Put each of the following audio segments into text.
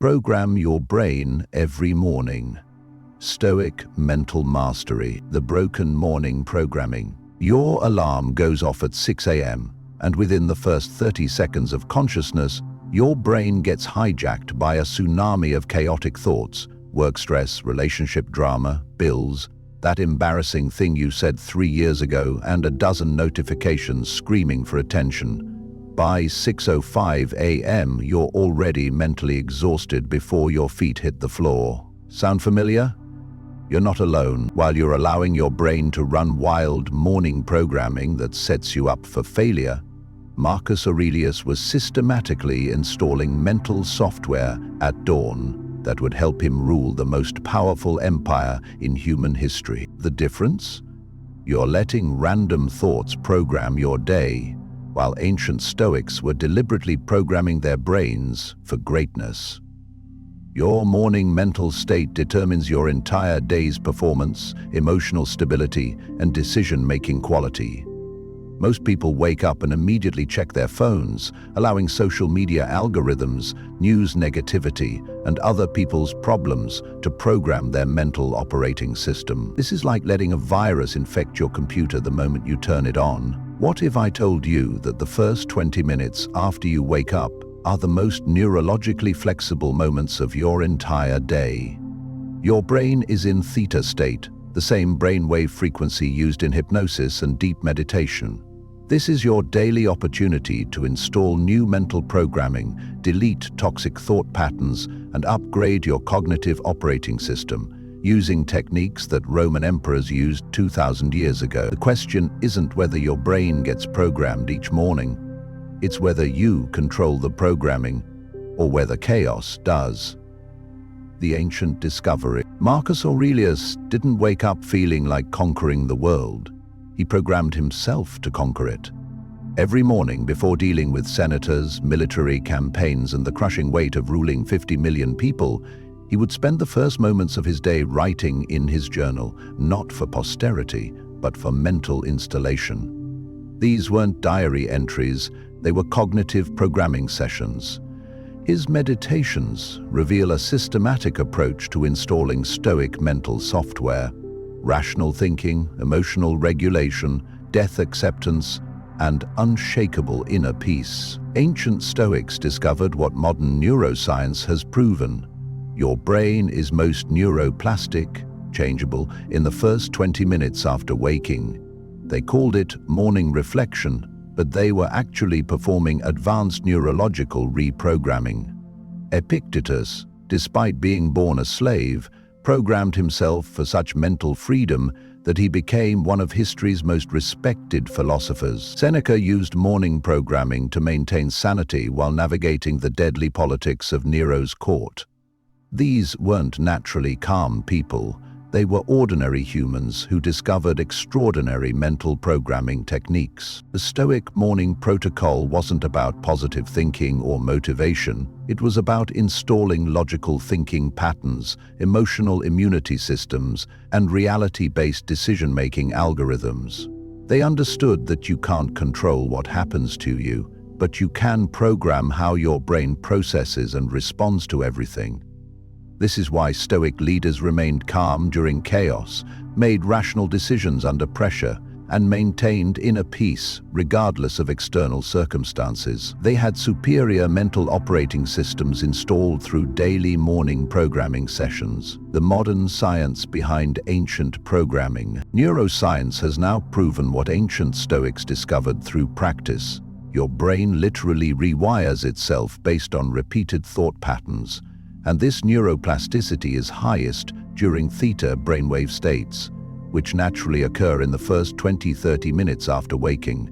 Program your brain every morning. Stoic mental mastery, the broken morning programming. Your alarm goes off at 6 a.m., and within the first 30 seconds of consciousness, your brain gets hijacked by a tsunami of chaotic thoughts, work stress, relationship drama, bills, that embarrassing thing you said 3 years ago, and a dozen notifications screaming for attention. By 6:05 a.m., you're already mentally exhausted before your feet hit the floor. Sound familiar? You're not alone. While you're allowing your brain to run wild morning programming that sets you up for failure, Marcus Aurelius was systematically installing mental software at dawn that would help him rule the most powerful empire in human history. The difference? You're letting random thoughts program your day, while ancient Stoics were deliberately programming their brains for greatness. Your morning mental state determines your entire day's performance, emotional stability, and decision-making quality. Most people wake up and immediately check their phones, allowing social media algorithms, news negativity, and other people's problems to program their mental operating system. This is like letting a virus infect your computer the moment you turn it on. What if I told you that the first 20 minutes after you wake up are the most neurologically flexible moments of your entire day? Your brain is in theta state, the same brainwave frequency used in hypnosis and deep meditation. This is your daily opportunity to install new mental programming, delete toxic thought patterns, and upgrade your cognitive operating system, using techniques that Roman emperors used 2,000 years ago. The question isn't whether your brain gets programmed each morning. It's whether you control the programming, or whether chaos does. The ancient discovery. Marcus Aurelius didn't wake up feeling like conquering the world. He programmed himself to conquer it. Every morning, before dealing with senators, military campaigns, and the crushing weight of ruling 50 million people, he would spend the first moments of his day writing in his journal, not for posterity, but for mental installation. These weren't diary entries, they were cognitive programming sessions. His meditations reveal a systematic approach to installing Stoic mental software: rational thinking, emotional regulation, death acceptance, and unshakable inner peace. Ancient Stoics discovered what modern neuroscience has proven. Your brain is most neuroplastic, changeable, in the first 20 minutes after waking. They called it morning reflection, but they were actually performing advanced neurological reprogramming. Epictetus, despite being born a slave, programmed himself for such mental freedom that he became one of history's most respected philosophers. Seneca used morning programming to maintain sanity while navigating the deadly politics of Nero's court. These weren't naturally calm people. They were ordinary humans who discovered extraordinary mental programming techniques. The Stoic morning protocol wasn't about positive thinking or motivation. It was about installing logical thinking patterns, emotional immunity systems, and reality-based decision-making algorithms. They understood that you can't control what happens to you, but you can program how your brain processes and responds to everything. This is why Stoic leaders remained calm during chaos, made rational decisions under pressure, and maintained inner peace regardless of external circumstances. They had superior mental operating systems installed through daily morning programming sessions. The modern science behind ancient programming. Neuroscience has now proven what ancient Stoics discovered through practice. Your brain literally rewires itself based on repeated thought patterns, and this neuroplasticity is highest during theta brainwave states, which naturally occur in the first 20-30 minutes after waking.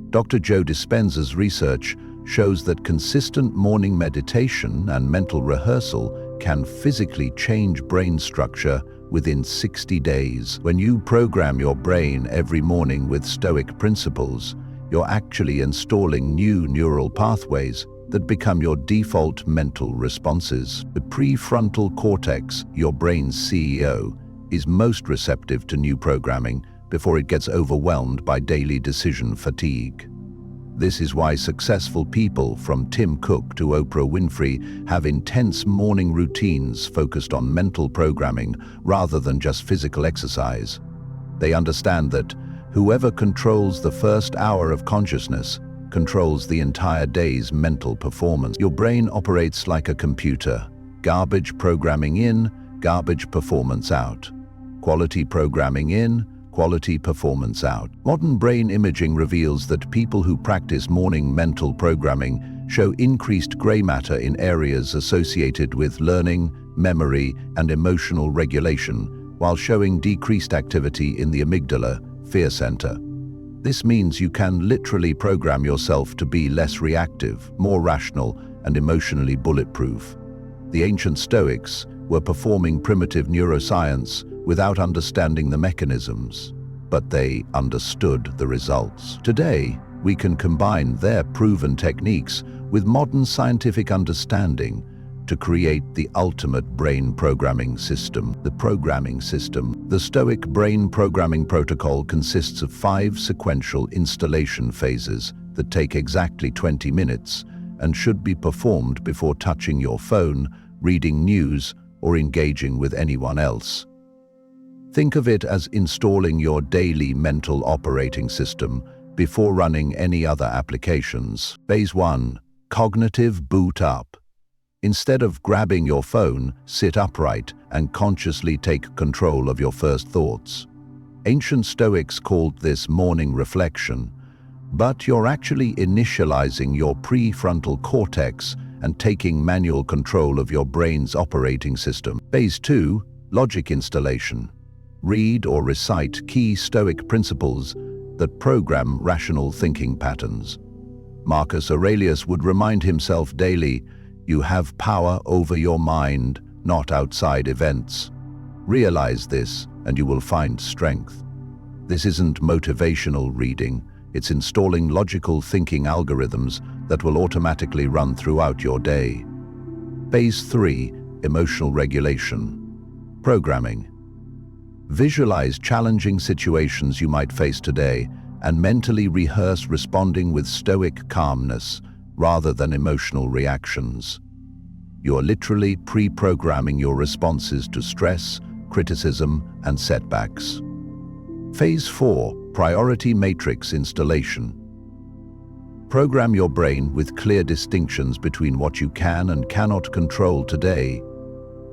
Dr. Joe Dispenza's research shows that consistent morning meditation and mental rehearsal can physically change brain structure within 60 days. When you program your brain every morning with Stoic principles, you're actually installing new neural pathways that become your default mental responses. The prefrontal cortex, your brain's CEO, is most receptive to new programming before it gets overwhelmed by daily decision fatigue. This is why successful people, from Tim Cook to Oprah Winfrey, have intense morning routines focused on mental programming rather than just physical exercise. They understand that whoever controls the first hour of consciousness controls the entire day's mental performance. Your brain operates like a computer. Garbage programming in, garbage performance out. Quality programming in, quality performance out. Modern brain imaging reveals that people who practice morning mental programming show increased gray matter in areas associated with learning, memory, and emotional regulation, while showing decreased activity in the amygdala, fear center. This means you can literally program yourself to be less reactive, more rational, and emotionally bulletproof. The ancient Stoics were performing primitive neuroscience without understanding the mechanisms, but they understood the results. Today, we can combine their proven techniques with modern scientific understanding to create the ultimate brain programming system. The programming system. The Stoic brain programming protocol consists of 5 sequential installation phases that take exactly 20 minutes and should be performed before touching your phone, reading news, or engaging with anyone else. Think of it as installing your daily mental operating system before running any other applications. Phase 1. Cognitive boot up. Instead of grabbing your phone, sit upright and consciously take control of your first thoughts. Ancient Stoics called this morning reflection, but you're actually initializing your prefrontal cortex and taking manual control of your brain's operating system. Phase 2. Logic installation. Read or recite key Stoic principles that program rational thinking patterns. Marcus Aurelius would remind himself daily, "You have power over your mind, not outside events." Realize this, and you will find strength. This isn't motivational reading, it's installing logical thinking algorithms that will automatically run throughout your day. Phase 3. Emotional regulation. Programming. Visualize challenging situations you might face today and mentally rehearse responding with stoic calmness rather than emotional reactions. You're literally pre-programming your responses to stress, criticism, and setbacks. Phase 4. Priority matrix installation. Program your brain with clear distinctions between what you can and cannot control today.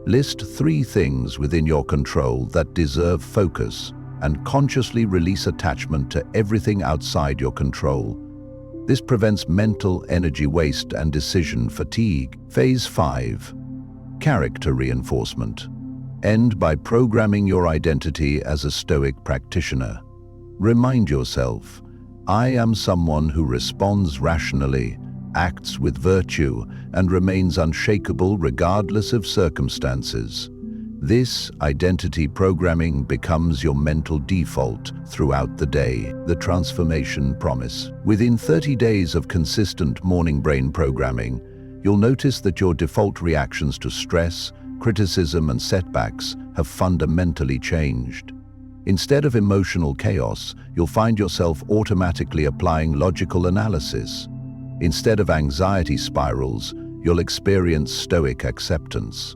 List 3 things within your control that deserve focus and consciously release attachment to everything outside your control. This prevents mental energy waste and decision fatigue. Phase 5. Character reinforcement. End by programming your identity as a Stoic practitioner. Remind yourself, I am someone who responds rationally, acts with virtue, and remains unshakable regardless of circumstances. This identity programming becomes your mental default throughout the day. The transformation promise. Within 30 days of consistent morning brain programming, you'll notice that your default reactions to stress, criticism, and setbacks have fundamentally changed. Instead of emotional chaos, you'll find yourself automatically applying logical analysis. Instead of anxiety spirals, you'll experience Stoic acceptance.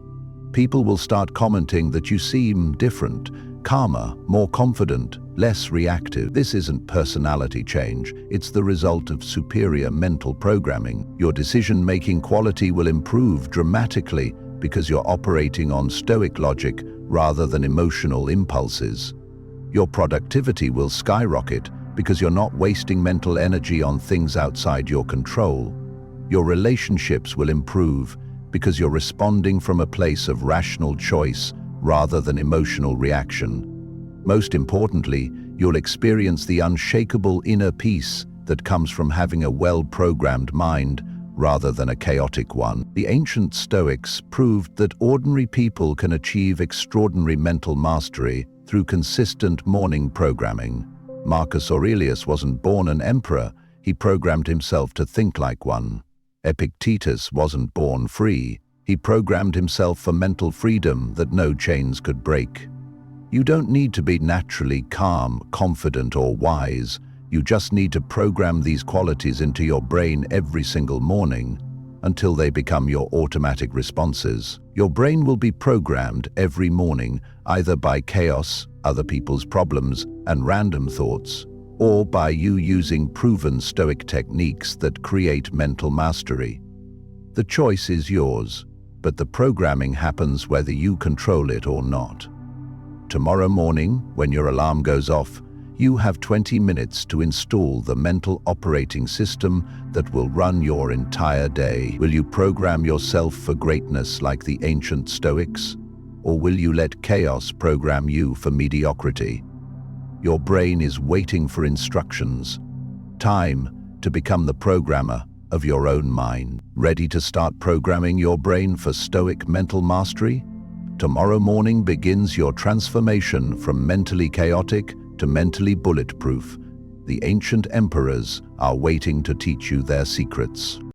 People will start commenting that you seem different, calmer, more confident, less reactive. This isn't personality change, it's the result of superior mental programming. Your decision-making quality will improve dramatically because you're operating on Stoic logic rather than emotional impulses. Your productivity will skyrocket because you're not wasting mental energy on things outside your control. Your relationships will improve because you're responding from a place of rational choice rather than emotional reaction. Most importantly, you'll experience the unshakable inner peace that comes from having a well-programmed mind rather than a chaotic one. The ancient Stoics proved that ordinary people can achieve extraordinary mental mastery through consistent morning programming. Marcus Aurelius wasn't born an emperor, he programmed himself to think like one. Epictetus wasn't born free, he programmed himself for mental freedom that no chains could break. You don't need to be naturally calm, confident, or wise. You just need to program these qualities into your brain every single morning until they become your automatic responses. Your brain will be programmed every morning either by chaos, other people's problems, and random thoughts, or by you using proven Stoic techniques that create mental mastery. The choice is yours, but the programming happens whether you control it or not. Tomorrow morning, when your alarm goes off, you have 20 minutes to install the mental operating system that will run your entire day. Will you program yourself for greatness like the ancient Stoics? Or will you let chaos program you for mediocrity? Your brain is waiting for instructions. Time to become the programmer of your own mind. Ready to start programming your brain for Stoic mental mastery? Tomorrow morning begins your transformation from mentally chaotic to mentally bulletproof. The ancient emperors are waiting to teach you their secrets.